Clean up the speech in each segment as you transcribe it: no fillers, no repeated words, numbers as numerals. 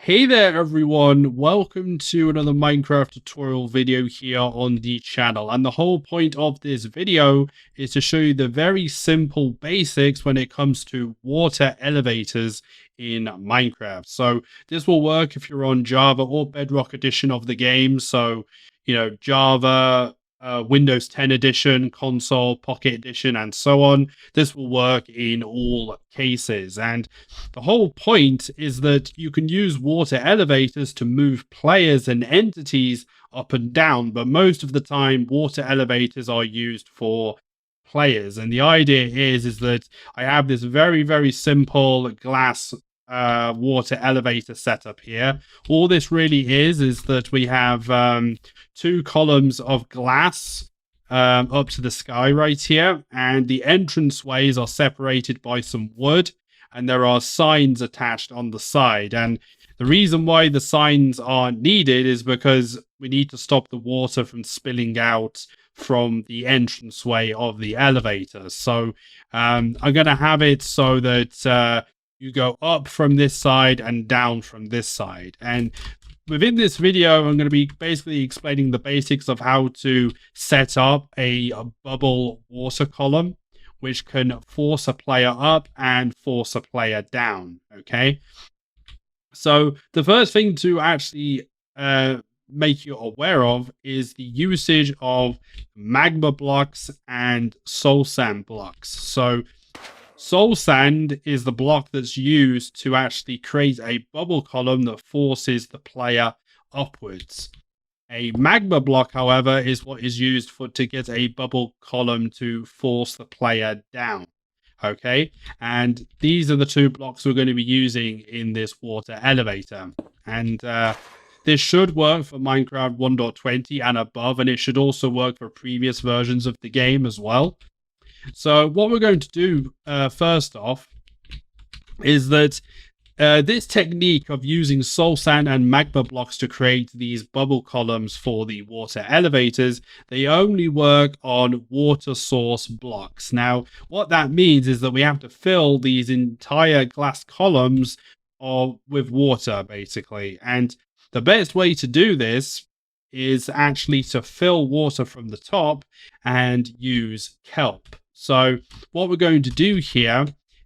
Hey there everyone, welcome to another Minecraft tutorial video here on the channel, and the whole point of this video is to show you the very simple basics when it comes to water elevators in Minecraft. So this will work if you're on Java or Bedrock edition of the game, so Java, Windows 10 edition, console, Pocket edition, and so on. This will work in all cases, and the whole point is that you can use water elevators to move players and entities up and down, but most of the time water elevators are used for players. And the idea is that I have this very simple glass water elevator setup here. All this really is that we have two columns of glass up to the sky right here, and the entrance ways are separated by some wood, and there are signs attached on the side. And the reason why the signs are needed is because we need to stop the water from spilling out from the entranceway of the elevator. So I'm going to have it so that you go up from this side and down from this side. And within this video, I'm going to be basically explaining the basics of how to set up a bubble water column, which can force a player up and force a player down. Okay, so the first thing to actually make you aware of is the usage of magma blocks and soul sand blocks. So soul sand is the block that's used to actually create a bubble column that forces the player upwards. A magma block, however, is what is used to get a bubble column to force the player down. Okay, and these are the two blocks we're going to be using in this water elevator. And this should work for Minecraft 1.20 and above, and it should also work for previous versions of the game as well. So what we're going to do first off is that this technique of using soul sand and magma blocks to create these bubble columns for the water elevators, they only work on water source blocks. Now, what that means is that we have to fill these entire glass columns with water, basically. And the best way to do this is actually to fill water from the top and use kelp. So what we're going to do here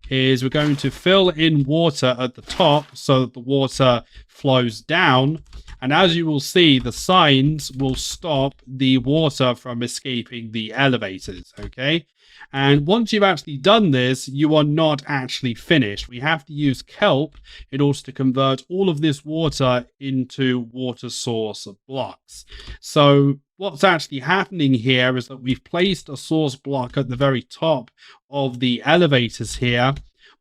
is we're going to fill in water at the top so that the water flows down. And as you will see, the signs will stop the water from escaping the elevators, okay? And once you've actually done this, you are not actually finished. We have to use kelp in order to convert all of this water into water source blocks. So what's actually happening here is that we've placed a source block at the very top of the elevators here,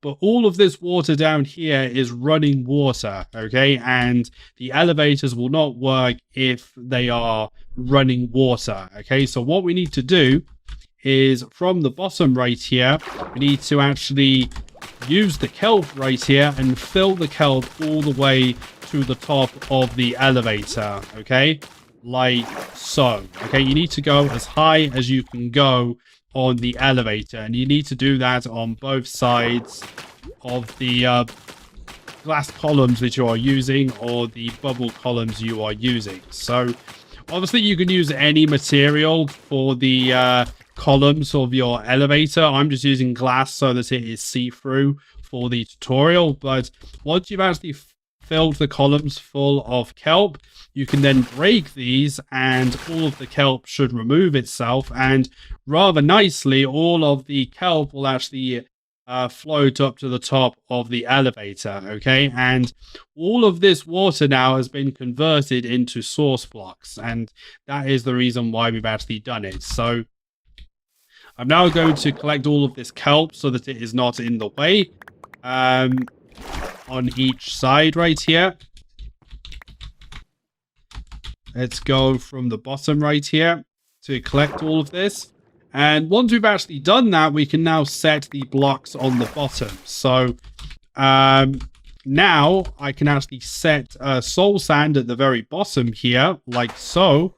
but all of this water down here is running water, okay? And the elevators will not work if they are running water, okay? So what we need to do is from the bottom right here, we need to actually use the kelp right here and fill the kelp all the way to the top of the elevator, okay? Like so. Okay, you need to go as high as you can go on the elevator, and you need to do that on both sides of the glass columns that you are using, or the bubble columns you are using. So obviously you can use any material for the columns of your elevator. I'm just using glass so that it is see-through for the tutorial. But once you've actually filled the columns full of kelp, you can then break these and all of the kelp should remove itself, and rather nicely all of the kelp will actually float up to the top of the elevator. Okay, and all of this water now has been converted into source blocks, and that is the reason why we've actually done it. So I'm now going to collect all of this kelp so that it is not in the way on each side right here. Let's go from the bottom right here to collect all of this. And once we've actually done that, we can now set the blocks on the bottom. So now I can actually set soul sand at the very bottom here, like so.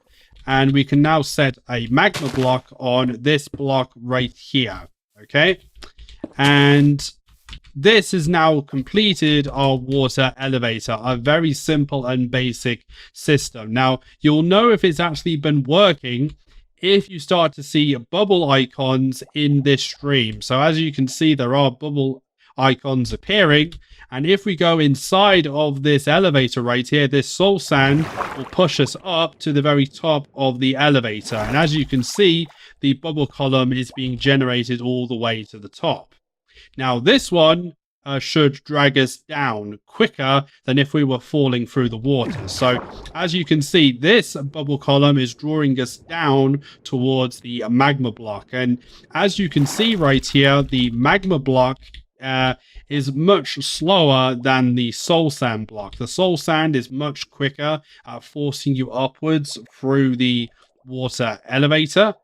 And we can now set a magma block on this block right here. Okay. And this has now completed our water elevator, a very simple and basic system. Now, you'll know if it's actually been working if you start to see bubble icons in this stream. So as you can see, there are bubble icons appearing. And if we go inside of this elevator right here, this soul sand will push us up to the very top of the elevator. And as you can see, the bubble column is being generated all the way to the top. Now, this one should drag us down quicker than if we were falling through the water. So, as you can see, this bubble column is drawing us down towards the magma block. And as you can see right here, the magma block is much slower than the soul sand block. The soul sand is much quicker at forcing you upwards through the water elevator.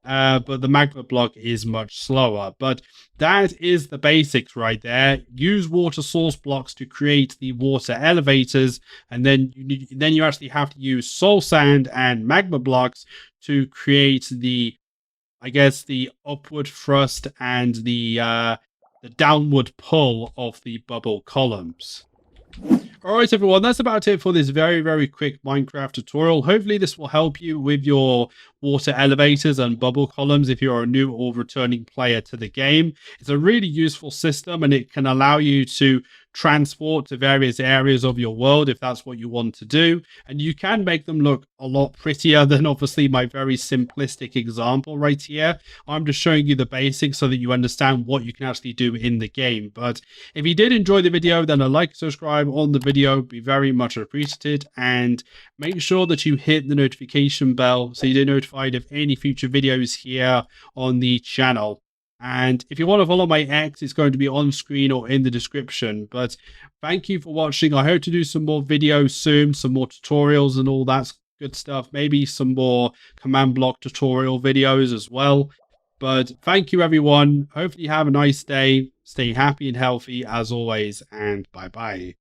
But the magma block is much slower. But that is the basics right there. Use water source blocks to create the water elevators, and then you actually have to use soul sand and magma blocks to create the, I guess, the upward thrust and the downward pull of the bubble columns. Alright everyone, that's about it for this very, very quick Minecraft tutorial. Hopefully this will help you with your water elevators and bubble columns if you're a new or returning player to the game. It's a really useful system, and it can allow you to transport to various areas of your world if that's what you want to do. And you can make them look a lot prettier than obviously my very simplistic example right here. I'm just showing you the basics so that you understand what you can actually do in the game. But if you did enjoy the video, then a like and subscribe on the video would be very much appreciated, and make sure that you hit the notification bell so you're notified of any future videos here on the channel. And if you want to follow my X, it's going to be on screen or in the description. But thank you for watching. I hope to do some more videos soon, some more tutorials and all that good stuff. Maybe some more command block tutorial videos as well. But thank you, everyone. Hopefully you have a nice day. Stay happy and healthy as always, and bye-bye.